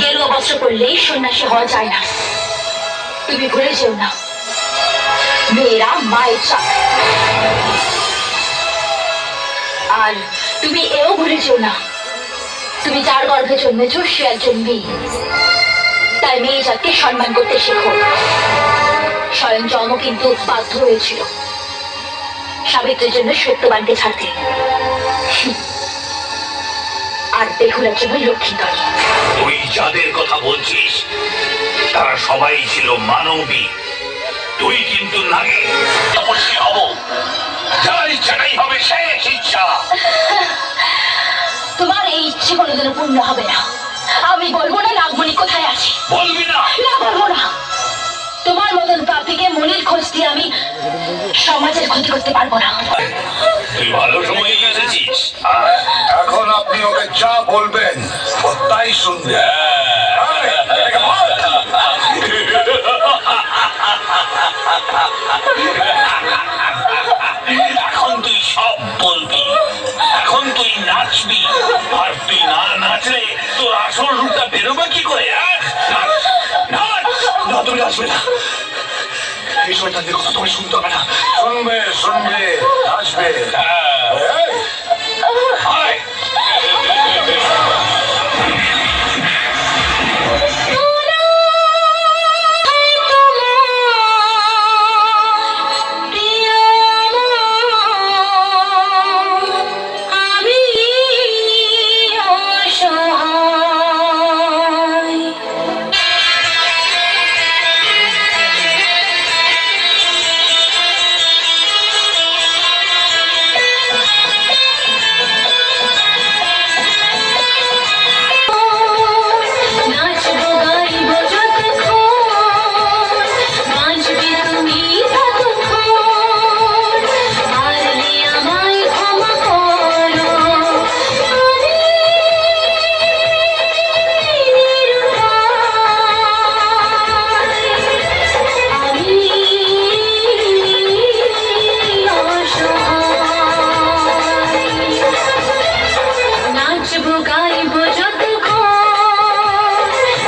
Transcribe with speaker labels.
Speaker 1: গেরুয়া বস্ত্র পরলেই সন্ন্যাসী হওয়া যায় না। তুমি ভুলে যেও না, মেয়েরা মায়ের চাকরি। আর তুমি এও ভুলে যেও না, তুমি যার গর্ভে জন্মেছ সে একজন মেয়ে। তাই মেয়ে জাতকে সম্মান করতে শেখো। স্বয়ং যম কিন্তু বাধ্য হয়েছিল সাবিত্রীর জন্য সত্যবানকে ছাড়তে, আর বেহুলার জন্য লক্ষ্মীধর।
Speaker 2: তুই যাদের কথা বলছিস তারা সবাই ছিল মানবী। তুই কিন্তু নাগে তপস্বী হব, যার ইচ্ছাটাই হবে শেষ ইচ্ছা।
Speaker 1: তোমার এই ইচ্ছে কোনোদিনও পূর্ণ হবে না। আমি বলবো না নাগমণি কোথায় আছে।
Speaker 2: বলবি না?
Speaker 1: না, বলবো না। তোমার মতন পাপিকে মনির খোঁজ দিয়ে আমি সমাজের ক্ষতি করতে পারবো না।
Speaker 2: তুই ভালো সময় এসেছিস।
Speaker 3: এখন আপনি ওকে যা বলবেন ও তাই শুনবে।
Speaker 2: এখন তুই সব বলবি, এখন তুই নাচবি। আর তুই না নাচলে তোর আসল রূপটা বেরোবে কি করে?
Speaker 3: না, তুমি আসবে না। এই শয়তানদের কথা তোমায় শুনতে হবে না। শুনবে, আসবে।